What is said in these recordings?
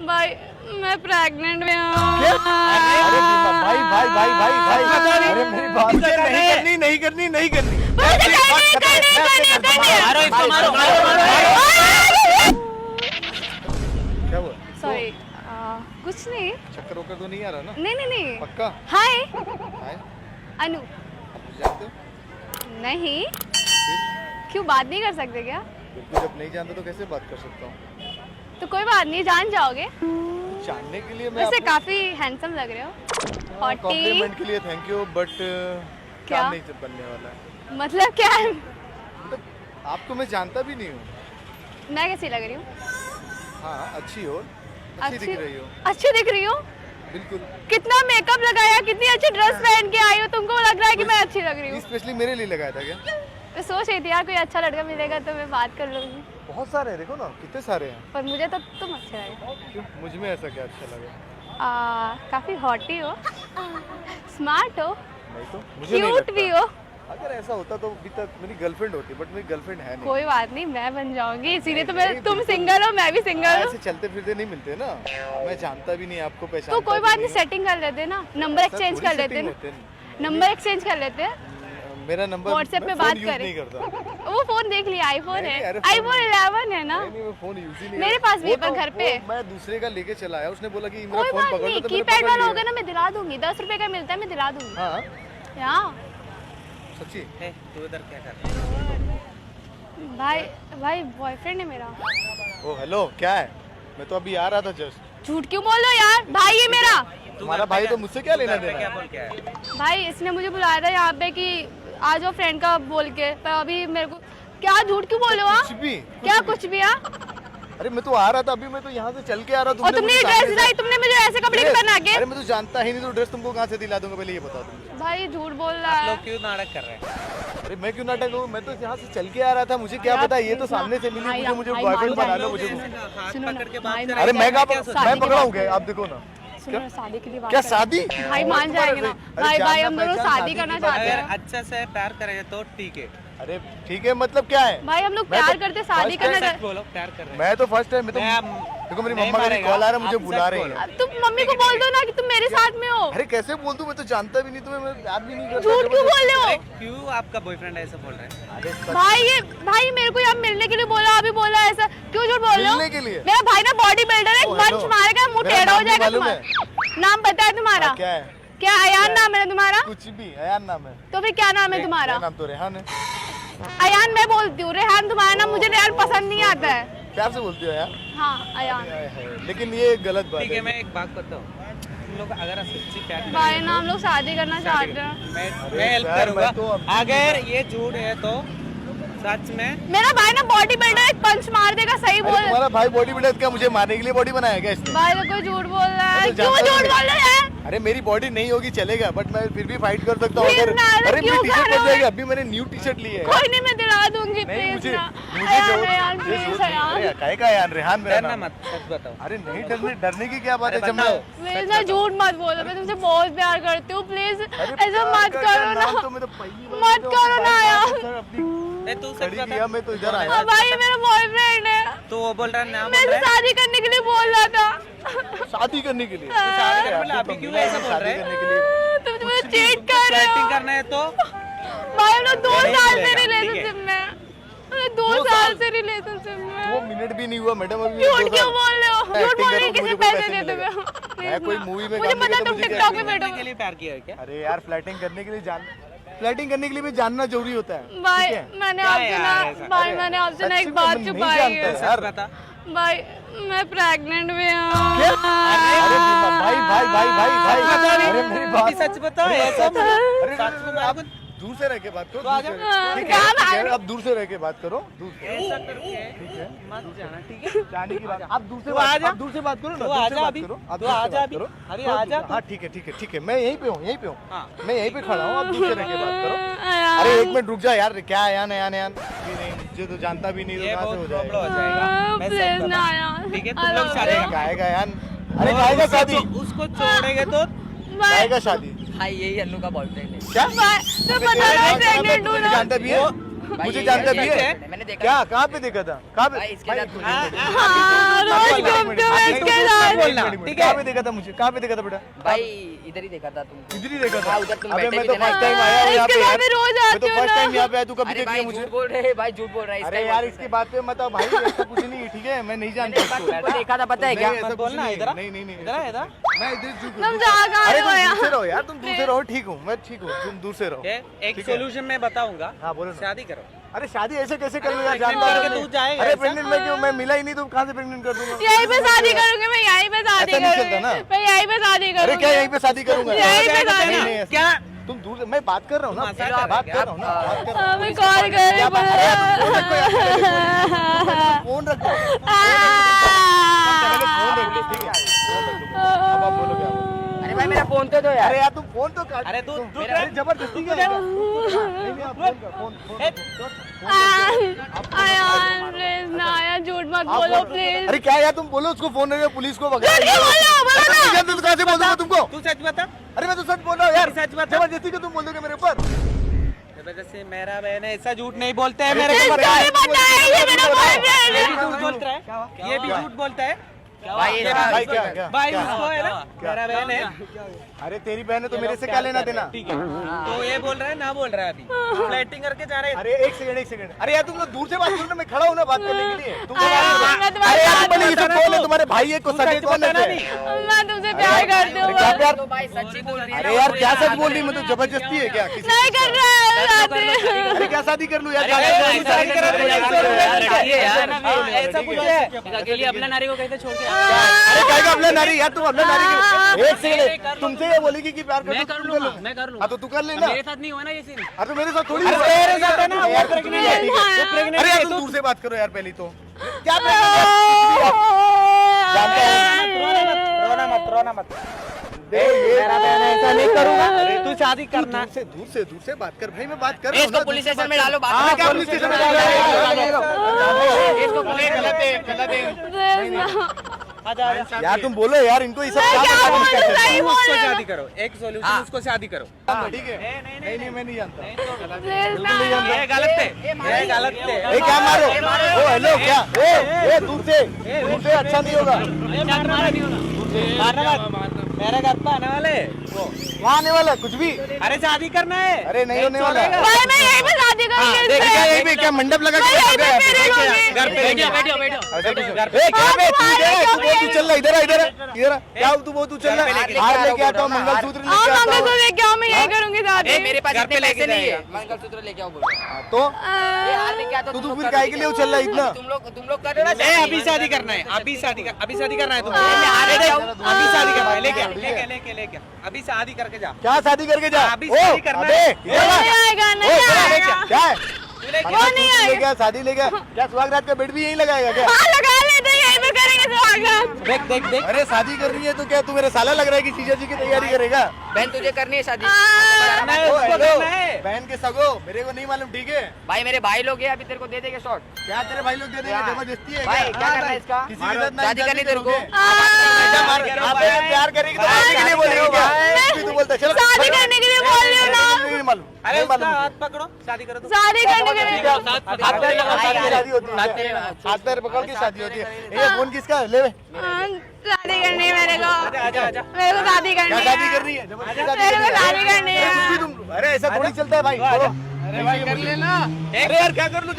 भाई मैं प्रेग्नेंट में हूँ। अरे भाई भाई भाई भाई भाई अरे मेरी बात नहीं करनी नहीं करनी क्या हुआ? सॉरी कुछ नहीं। चक्कर वक्कर तो नहीं आ रहा ना? नहीं नहीं नहीं। पक्का? हाय हाय अनु। जानते हो? नहीं फिर? क्यों बात नहीं कर सकते क्या? बिल्कुल, जब नहीं जानते तो कैसे बात कर सकता हूँ? तो कोई बात नहीं, जान जाओगे। जानने के लिए मैं वैसे काफी हैंडसम लग रहे हो। हॉटी कॉम्प्लीमेंट के लिए थैंक यू, बट क्या? काम नहीं बनने वाला है। मतलब क्या है? मतलब आपको मैं जानता भी नहीं हूँ। मैं कैसी लग रही हूँ? हाँ अच्छी हो, अच्छी दिख रही हो। अच्छी दिख रही हूँ। बिल्कुल। कितना मेकअप लगाया, कितनी अच्छी ड्रेस पहन के आई हो, तुमको लग रहा है कि मैं अच्छी लग रही हूँ? स्पेशली मेरे लिए लगाया था क्या? मैं सोच रही थी यार कोई अच्छा लड़का मिलेगा तो मैं बात कर लूंगी, बहुत सारे हैं, देखो ना कितने सारे हैं। पर मुझे तो तुम अच्छे लगे। क्यों? मुझ में ऐसा क्या अच्छा लगा? काफी हॉटी हो, स्मार्ट हो, नहीं तो मुझे नहीं क्यूट भी लगता। हो। अगर ऐसा होता तो अभी तक मेरी गर्लफ्रेंड होती, बट मेरी गर्लफ्रेंड है नहीं। कोई बात नहीं, मैं बन जाऊंगी, इसीलिए तो नहीं, मैं, तुम बिल्कुल। सिंगल हो मैं भी सिंगल हूँ। ऐसे चलते फिरते नहीं मिलते ना, मैं जानता भी नहीं आपको, पहचानता तो कोई भी बात नहीं, सेटिंग कर लेते ना, नंबर एक्सचेंज कर लेते ना, नंबर एक्सचेंज कर लेते हैं। मेरा नंबर व्हाट्सएप मैं पे बात फोन यूज करें। नहीं करता। वो फोन देख लिया, आईफोन नहीं, है, अरे फोन- आईफोन 11 है ना। नहीं, मैं फोन यूज ही नहीं मेरे करता। पास भी वो है, पर तो- घर पे। वो मैं दूसरे का लेके चला आया, उसने बोला कि मेरा कोई फोन बात पकड़ लो, नहीं, तो मैंने कीपैड पकड़ वाला लिया। होगा ना, मैं दिला दूंगी, 10 रुपए का मिलता है, मैं दिला दूंगी। हाँ यहाँ सच्ची? तू इधर क्या कर रहा है? भाई भाई बॉयफ्रेंड है मेरा। ओ हेलो, क्या है? मैं तो अभी आ रहा था जस्ट। झूठ क्यों बोल रहे हो यार? भाई है मेरा। तुम्हारा भाई तो मुझसे क्या लेना देना क्या है? बोल के आया? भाई इसने मुझे बुलाया था यहाँ पे कि आ जाओ फ्रेंड का बोल के, पर अभी मेरे को क्या, झूठ क्यों बोल रहे हो? कुछ भी क्या कुछ भी? अरे मैं तो आ रहा था अभी, मैं तो यहाँ से चल के आ रहा था। और तुमने ये ड्रेस दिलाई, तुमने मुझे ऐसे कपड़े क्यों पहना के? अरे मैं तो जानता ही नहीं, तो ड्रेस तुमको कहाँ से दिला दूंगा, पहले ये बताओ तुम। भाई झूठ बोल रहा आप है। लोग क्यों नाटक कर रहे हैं? अरे मैं क्यों नाटक करूँ? मैं तो यहाँ से चल के आ रहा था, मुझे क्या पता, ये तो सामने से मिली, मुझे बॉयफ्रेंड बना लो मुझे। हाथ सुनो ना, पकड़ के भाई, बात अरे मैं क्या कहाँ, मैं पकड़ा हूँ क्या? आप देखो ना। सुनो ना, शादी के लिए बात क्या कर- शादी? भाई मान जाएंगे ना। भाई भाई हम दोनों शादी करना चाहते अगर हैं। अच्छा से प्यार करेंगे तो ठीक है। अरे ठीक है, मतलब क्या है? भाई हम लोग मैं तो प्यार करते, शादी first करना time- सच चाहते। बोलो, प्यार कर रहे हैं। मैं तो फर्स्ट टाइम, मैं तो मैं- देखो मेरी नहीं मम्मा का मारेगा, कॉल आ रहा है, मुझे आप बुला सच रही बोलो। है। अब तुम मम्मी को बोल दो ना कि तुम मेरे साथ में हो। अरे कैसे बोल दूं, मैं तो जानता भी नहीं तुम्हें, मैं याद भी नहीं करता। झूठ क्यों बोल रहे अरे हो? क्यों आपका बॉयफ्रेंड ऐसा बोल रहा है? अरे सच- भाई मेरे को यहाँ मिलने के लिए बोला, अभी बोला ऐसा क्यों झूठ बोल रहे हो? मिलने के लिए? मेरा भाई ना बॉडी बिल्डर है, ओ, पंच हेलो। मारेगा, मुंह मेरा टेढ़ा हो नाम भी जाएगा मालूम तुम्हारा। नाम पता है तुम्हारा? हाँ, क्या है? क्या अयान नाम है ना तुम्हारा? कुछ भी, अयान नाम है। तो फिर क्या नाम है तुम्हारा? मेरा नाम तो रेहान है। अयान मैं बोलती हूँ, रेहान तुम्हारा नाम, मुझे रेहान पसंद नहीं आता है। प्यार से बोलती हो यार? हाँ अयान। लेकिन ये गलत बात ठीक है, है। मैं एक बात बताऊँ, तुम लोग अगर सच्ची प्यार भाई करेंगे ना हम लोग शादी करना शादी चाहते हैं। मैं हेल्प यार, करूंगा। मैं तो अब- अगर ये झूठ है तो सच में मेरा भाई ना बॉडी बिल्डर है, पंच मार देगा, सही अरे बोल। तुम्हारा भाई बॉडी बिल्डर क्या मुझे मारने के लिए बॉडी बनाया क्या इसने? भाई तो कोई झूठ बोल रहा है, मैं तो क्यों जानता झूठ भी बोल रहा है? अरे मेरी बॉडी नहीं होगी चलेगा, बट मैं फिर भी फाइट कर सकता हूँ फिर अगर। ना, अरे अरे मेरी क्यों टी कर शर्ट रहे बन हो? जाएगी, अभी मैंने न्यू टी शर्ट ली है। कोई नहीं, मैं दिला दूंगी, नहीं प्लीज मुझे ना। मुझे अयान, जरूरत- अयान, मुझे प्लीज जरूरत- अयान। अरे काहे का अयान? रेहान मेरा डरना नाम। मत, सच बताओ। अरे नहीं डरने की क्या बात अरे है? जब मैं बताओ। प्लीज ना झूठ मत बोलो, मैं तुमसे बहुत प्यार करती हूँ, प्लीज अरे ऐसा प्यार मत का करो नाम ना। तो मैं तो पहली बार मत तो करो ना अपनी यार। बात सर अपनी नहीं, तू सच खड़ी बता। किया, मैं तो इधर आया। हाँ, भाई ये मेरा बॉयफ्रेंड है, तो वो बोल रहा है, ना मेरे बोल से रहा है। शादी करने के लिए बोल रहा था। शादी करने के लिए? हाँ। शादी करने अभी क्यों ऐसा बोल शादी रहे करने हैं? के लिए तुम मुझे चीट कर रहे फ्लर्टिंग हो। करना है तो भाई हम लोग 2 नहीं साल से मिलेगा, ठीक रिलेशनशिप में, 2 2 साल साल? से रिलेशनशिप वो में। मिनट भी नहीं हुआ मैडम, अभी झूठ क्यों बोल रहे हो? झूठ Acting बोल रहे करो, किसी मुझे पैसे पैसे देते मिलेगा। हुए। मैं कोई मूवी में मुझे काम नहीं पता करता, तुम मुझे टिकटॉक क्या में करने बैठो। के लिए प्यार किया है क्या? अरे यार फ्लर्टिंग करने के लिए फ्लर्टिंग करने के लिए भी जानना जरूरी होता है। भाई ठीक है? मैंने क्या आपसे यार ना, ऐसा? भाई अरे, मैंने आपसे ना सच्ची एक में बात मैं नहीं छुपाई जानता है। यार। सच बता। भाई मैं प्रेग्नेंट में क्या? हूँ। अरे भाई भाई भाई भाई भाई बता रही। अरे मेरी बात सच बता, ऐसा अरे सच में आप दूर से रह के बात करो, तो आ दूर से जा। रह- ठीक क्या है, ठीक बात? है, अब दूर से रह के बात करो, दूर से। ऐसा करके मत जाना, ठीक है? जाने की बात आप दूर से तू आ जा। आप दूर से बात करो ना, तू दूर आ से जा बात अभी। करो, आप तू दूर से आ जा बात अभी। करो। अरे हाँ, आ जा तू। हाँ ठीक है मैं यहीं पे हूँ हाँ। मैं यहीं पे खड़ा हूँ, आप दूर से रह के बात करो। अयान। अरे एक मिनट रुक जा यार, क्या अयान भी नहीं, मुझे तो जानता भी नहीं, तो ये कहाँ से बहुत हो प्रॉब्लम हो जाएगा? जाएगा। मैं प्लीज सच ना बता। यार। ठीक है, तुम I लोग love शादी you। कर- गाएगा यान, अरे और गाएगा उसको शादी, उसको छोड़ेंगे तो भाई गाएगा शादी। भाई यही अन्नू का बॉयफ्रेंड है। क्या? तो पता नहीं प्रेग्नेंट हूँ मुझे ना। जानता भी है, भाई मुझे ये जानता भी देखा है। है, मैंने देखा क्या? कहाँ पे देखा था? कहाँ पे? भाई, इसके भाई, साथ एक मिनट, घूमने एक मिनट। हाँ, रोज एक मिनट, घूमते हुए एक इसके मिनट, साथ। बोलना, ठीक है? कहाँ पे देखा था मुझे, कहाँ पे देखा था बेटा? भाई इधर ही देखा था तुमको। इधर ही देखा था। हाँ, उधर तुम अबे बैठे मैं भी तो थे ना। फर्स्ट टाइम आया हूँ यहाँ पे इसके यार। बाद मैं रोज मैं आती तो हूँ फर्स्ट टाइम ना। यहाँ पे आया, तू कभी अरे देख भाई लिया मुझे? झूठ बोल रहे हैं, भाई झूठ बोल रहा है। अरे यार इसकी बात पे मत आओ भाई, ऐसा कुछ नहीं है, ठीक है? मैं नहीं जानता इसको। तुमको देखा था, पता है क्या? नहीं, ऐसा कुछ बोलना नहीं है। इधर आ। नहीं नहीं नहीं इधर आ, इधर आ। मैं इधर झुक तुम जा कहाँ अरे रहे हो तुम यार? दूर से रहो यार, तुम दूर से रहो, ठीक हूँ मैं, ठीक हूँ, तुम दूर से रहो। एक ठीक है। सोल्यूशन मैं बताऊंगा। हाँ बोलो ना। शादी करो। अरे शादी ऐसे कैसे कर लो यार, प्रेग्नेंट जानता करके हूँ। तू जाएगा अरे ऐसा? प्रेग्नेंट मैं क्यों, मैं मिला ही नहीं तो कहाँ से प्रेग्नेंट कर दूंगा? यहीं पे शादी करूंगी मैं, यहीं पे शादी ऐसा नहीं करूंगी चलता ना। मैं, यहीं पे शादी करूंगी। अरे क्या यहीं पे शादी करूंगा? यहीं पे शादी नहीं, नहीं, ऐसा- क्या? तुम दूर से, मैं बात कर रहा हूँ ना, मजाक कर बात रहे कर रहा हूँ ना, बात कर रहा हूँ। मैं कॉल कर रही क्या बात- अरे यार, तुम फोन रखो यार, फोन रखो, पहले फोन रख लो, ठीक है? फोन रख लो। अब आप बोलो क्या बोलो। अरे भाई मेरा फोन तो दो यार। अरे यार तुम फोन तो काट। अरे तू मेरा- अरे जबरदस्ती क्या है? नहीं नहीं आप फोन कर, फोन प्लीज ना यार, झूठ मत बोलो प्लीज। अरे क्या यार तुम बोलो उसको, फोन नहीं पुलिस को वगैरह। झूठ क्यों बोलो ना? तो कहाँ से बोल दूंगा तुमको? तू सच बता। अरे मैं तो सच बोल रहा हूँ यार, सच बता। जबरदस्ती क्यों तुम बोल दोगे मेरे ऊपर? जबरदस्ती मेरा बहन है, ऐसा झूठ नहीं बोलते हैं मेरे ये को पता है। झूठ पता है, ये मेरा बॉयफ्रेंड ये है। भी झूठ बोलता है, ये भी झूठ बोलता है। भाई ये इसका- भाई क्या क्या भाई क्या? उसको है ना, मेरा बहन है। अरे तेरी बहन है तो मेरे से क्या लेना देना? ठीक है, तो ये बोल रहा है ना, बोल रहा है अभी फ्लैटिंग करके जा रहे हैं। अरे एक सेकंड। अरे यार तुम लोग दूर से बात करो ना, मैं खड़ा हूँ ना बात करने के लिए। तुम मैं तुम्हारे अरे यार साथ तुम्हारे ये सब कौन है? तुम्हारे भाई है, को तू सगे सच कौन बताना है? नहीं। मैं तुमसे प्यार करती हूँ क्या बस। प्यार? तो भाई सच्ची बोल रही है। अरे यार क्या सच बोल रही, मतलब जबरदस्ती है क्या? किसी नहीं कर रहा है शादी। अरे क्या शादी कर लूँ यार? शादी करा तो ऐसा कुछ है। अकेली अपना नारी को कहते छोड़ के अरे कहेगा अपना नारी यार, तुम अपना नारी के एक सेकंड तुमसे ये बोलेगी कि प्यार करते हो, तुम कर लो। मैं कर लूँ। हाँ तो तू कर लेना। मेरे साथ नहीं हुआ ना ये सीन। अरे तो मेरे साथ थोड़ी अरे हुआ। तेरे साथ है ना, यार वो pregnant है। ठीक है। वो pregnant अरे यार है, तुम तो- दूर से बात करो यार पहले तो। क्या pregnant है? रोना मत। देखो ये मेरा बहन है, ऐसा नहीं करूंगा। तू शादी करना। दूर से बात कर भाई, मैं बात कर रहा हूँ इसको ना, पुलिस दूर से स्टेशन में बात डालो, कर। बात हाँ, करो। क्या पुलिस स्टेशन में डालो? इसको गलत है। प्लीज आजा आजा। यार तुम बोलो यार, इनको ये सब मैं क्या पता नहीं बोलूं, कैसे। सही बोल उसको रहे हो। शादी करो, एक सोल्यूशन उसको शादी करो। ठीक है? नहीं मैं नहीं जानता। प्लीज ना ये गलत है, ये गलत है। ए क्या मारो? ओ हेलो क्या? ए दूर से अच्छा नहीं होगा। मारना मत। मेरे घर पे आने वाले। वहाँ आने वाला कुछ भी? अरे शादी करना है। अरे नहीं होने वाला। भाई मैं यहीं पे शादी करूंगी देख इससे। क्या यहीं पे क्या मंडप लगा के मैं यहीं बैठा पे है? मेरे होंगे। घर पे बैठो बैठो बैठो। ऐसा कुछ घर ए क्या बे तू आप क्या है? क्यों तू बोल, तू भी- चल रहा इधर क्या तू बोल, तू चल घर पे रहा लेके हार आओ, लेके आता हूँ, बोलो ना, मंगलसूत्र हाँ लेके आता मंगलसूत्र हूँ। लेके आओ, मैं यही करूंगी शादी। मेरे पास घर इतने पे लेके पैसे नहीं है, जाएगा। मंगलसूत्र लेके आओ बोलो। तो ये हार लेके आता तू तुम लोग फिर कर काहे दो, के लिए लेके चल रहा है आओ। इतना? तुम लोग कर रहे हो ना ए शादी। अभी शादी करना है, अभी शादी करना है तुमको। हारे देख, जाओ। अभी शादी करना है, लेके ठीक है। लेके अभी शादी करके जा। क्या शादी करके जा? अभी ओ शादी करना अबे है। इधर आ। नहीं आएगा, ओ, नहीं इधर आ, आएगा। क्या है? वो नहीं ले आएगा। गया शादी ले गया क्या? सुहागरात का बेड भी यहीं लगाएगा क्या? हाँ लगा लेते हैं, यहीं पे करेंगे सुहागरात। देख अरे शादी कर रही है तो क्या तू मेरा साला लग रहा है कि जीजा जी की तैयारी करेगा? बहन तुझे करनी है शादी। करना है, ओ, उसको हेलो, करना है। बहन के सगो मेरे को नहीं मालूम, ठीक है? भाई मेरे भाई लोग हैं, अभी तेरे को दे देंगे शॉट। क्या तेरे भाई लोग दे देंगे? जबरदस्ती है भाई क्या? क्या करना है इसका? किसी के साथ शादी करनी तेरे को? आप प्यार करेगी तो शादी के लिए बोलेगी क्या? कुछ भी तू बोलता है, चलो शादी करने के लिए बोल रही हूँ ना। नहीं मालूम, अरे नहीं उसका मालूम हाथ पकड़ो, शादी करो तो। शादी करने के लिए हाथ पैर लगा के शादी होती है, हाथ पैर पकड़ के शादी होती है। ये फोन किसका है? ले बे। हाँ, शादी करनी है मेरे को। आजा मेरे को शादी करनी क्या है। शादी कर रही है? जबरदस्ती शादी मेरे को कर रही है। शादी करनी अरे कुछ भी है। तुम, अरे ऐसा थोड़ी चलता है भाई। छोड़ो। अरे भाई कर लेना। अरे यार क्या कर लूं?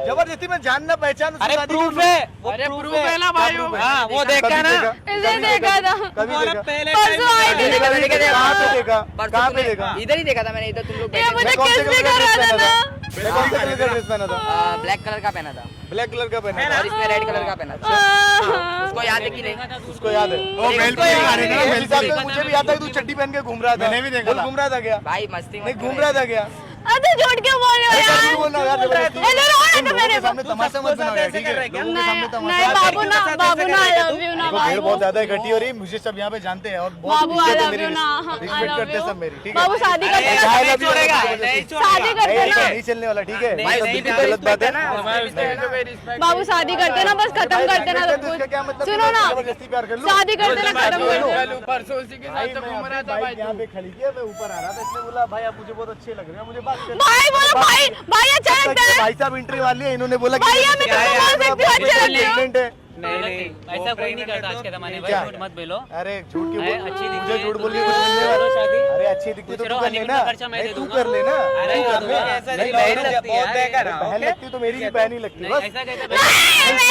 जबरदस्ती में जानना पहचान उससे अरे शादी प्रूफ कर लूं। है, वो प्रूफ है ना भाई। हाँ वो देखा ना। इसे देखा था। कभी और देखा? पहले परसों आई थी। देखा, देखा, देखा। कहाँ पे देखा? परसों कहाँ पे तूने- देखा? इधर ही देखा था मैंने, इधर तुम लोग ये बैठे मुझे मैं कौन से किस भी कलर का कर ड्रेस रहा था पहना ना। मैं कौन से कलर का ड्रेस पहना था? ब्लैक कलर का पहना था ब्लैक कलर का पहना था। और इसमें रेड कलर का पहना था। हाँ। उसको याद है कि नहीं? उसको याद है। वो बेल पे मारेगा ना, मेरे बेल हिसाब पे। से मुझे भी याद है कि तू चड्डी पहन के घूम रहा था। मैंने भी देखा। घूम रहा था क्या? भाई मस्ती नहीं मत घूम करो। रहा था क्या? अरे झूठ क्यों बोल रहे हो अरे यार? क्या बोल रहा हूँ यार, जबरदस्ती। इधर आओ ना तुम लोगों मेरे के सामने तू तमाशा सबको मत बनाओ यार, ऐसे ठीक कर है? रहा है क्या? लोगों के सामने नहीं तमाशा। नहीं, बाबू ना आई लव यू ना देखो भीड़ बहुत बाबू। ज्यादा इकट्ठी हो रही है, मुझे सब यहाँ पे जानते हैं और बहुत बाबू इज्जत आई है लव मेरी, यू ना। आई रिस्पेक्ट लव करते हैं यू। सब मेरी, ठीक है? बाबू शादी करते अरे ना। I नहीं love you, छोड़ेगा, जबरदस्ती। नहीं शादी छोड़ेगा। करते नहीं, ना। नहीं चलने वाला, ठीक है? नहीं, ये सब नहीं, बिल्कुल गलत बात है। बाबू शादी करते ना, बस खत्म करते ना सब इसका क्या कुछ। मतलब? सुनो ना, जबरदस्ती प्यार कर लूं? शादी करते ना खत्म कर दो। परसों उसी के भाई मैं अपनी बाइक यहाँ पे खड़ी किया, मैं ऊपर आ रहा था, इसने बोला भाई आप मुझे बहुत अच्छे लग रहे हैं, मुझे बात कर। भाई बोलो भाई, भाई अच्छा लगता है। भाई साहब इंटरव्यू वाली है, इन्होंने बोला भैया मैं तुमको बोल सकती हूँ अच्छे लगते हो। प्रेग्नेंट है। नहीं ऐसा कोई नहीं करता आज के जमाने में, क्या? झूठ मत बोलो। अरे झूठ क्यों अरे बोल, अच्छी दिखती मुझे है, झूठ तो बोलने करो को बोलने वाला। शादी। अरे अच्छी दिखती तो पूछ तू रहा हूँ, कर हनीमून लेना, का खर्चा मैं नहीं दे तू दूंगा। कर लेना, अरे तू कर दूंगा, लेना। ऐसा नहीं, नहीं, बहन लगती है बहुत यार। बेकार है, बहन लगती तो मेरी भी बहन ही लगती नहीं, बस। ऐसा कैसे मैं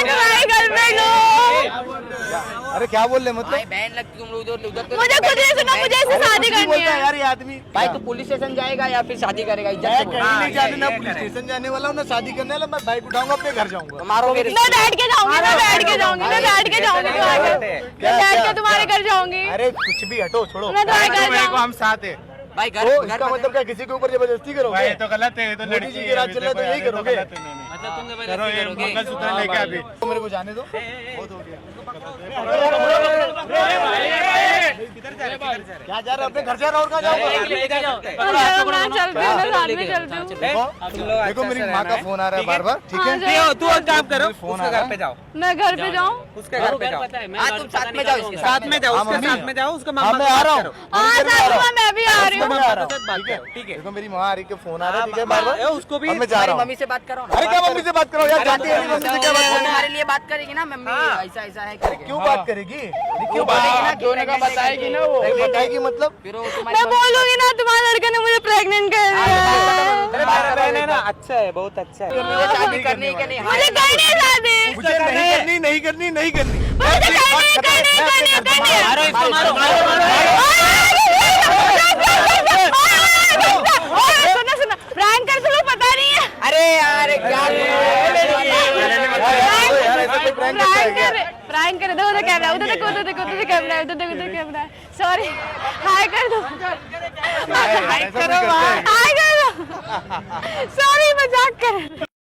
तुम्हारी गर्लफ्रेंड हूँ। अरे क्या बोल रहे भाई मतलब? बहन लगती तुम लोग उधर तो मुझे खुद ही सुना, मुझे इससे अरे शादी कुछ भी करनी बोलता है है। यार ये आदमी। भाई तू पुलिस स्टेशन जाएगा या फिर शादी करेगा? इज्जत मैं से बोल। कहीं नहीं जाने, ना ये पुलिस करे। स्टेशन जाने वाला हूँ, ना शादी करने वाला। मैं बाइक उठाऊंगा अपने घर जाऊंगा। तो मारो फिर मैं बैठ के जाऊंगी, मैं बैठ के जाऊंगी, मैं बैठ के जाऊंगी तुम्हारे घर। मैं बैठ के तुम्हारे घर जाऊंगी। अरे कुछ भी हटो, छोड़ो। मैं तुम्हारे घर को जाऊंगी। हम साथ है भाई तो घर इसका मतलब क्या, किसी के ऊपर जबरदस्ती करोगे? भाई, ये तो गलत है, ये तो मोदी लड़की जी के राज चल रहा है तो यही करोगे? मतलब तुम करो जबरदस्ती ये करोगे? मंगलसूत्र लेके अभी। तो मेरे को जाने दो, बहुत हो गया। क्या जा रहा है, अपने घर जा रहा और कहाँ जाओगे? लेके जाओ। मैं चलती हूँ, मैं साथ में चलती हूँ। देखो मेरी माँ का फोन आ रहा है बार बार, ठीक है? हाँ, तू एक काम करो, फोन उसके आ रहा घर पे जाओ, मैं घर पे जाऊँ? उसके घर पे जाओ, पता है, मैं हाँ, घर तुम पता साथ में नहीं जाओ कहाँ इसके जाऊंगा। साथ में जाओ, हाँ, उसके मम्मी। साथ में जाओ, उसका हाँ मामा मैं आ रहा हूँ, हाँ साथ में मैं भी आ रही हूँ। मैं आ रहा हूँ, बात ठीक है? करो, ठीक है। देखो मेरी माँ आ रही है, फोन आ रहा है, ठीक है बार बार। उसको भी अब मैं जा रहा तुम्हारी हूँ। मम्मी से बात करो ना। अरे क्या मम्मी से बात करो यार, जाती है मेरी मम्मी से क्या बात वो करो? तुम्हारे लिए बात करेगी ना मम्मी, ऐसा ऐसा है करके। क्यों बात करेगी? क्यों बोलेगी ना, दोनों का बताएगी ना वो। बताएगी मतलब? फिर वो मैं तुम्हारी बोलूंगी ना तुम्हारे लड़के ने मुझे प्रेग्नेंट कर दिया। तुम्हारा बहन है ना, अच्छा है, बहुत अच्छा है। मम्मी को शादी करनी है कि नहीं? मुझे करनी है शादी। मुझे नहीं करनी, नहीं करनी, नहीं करनी। मुझे करनी है। मारो इसको, मारो मारो मारो। सुनो सुनो, प्रैंक कर तुम्हें पता नहीं है। अरे यार क्या प्रैंक कर दो, उधर कैमरा, उधर देखो, उधर देखो, उधर कैमरा, उधर देखो, उधर कैमरा। सॉरी, हाय कर दो, हाय कर दो। सॉरी, मजाक कर।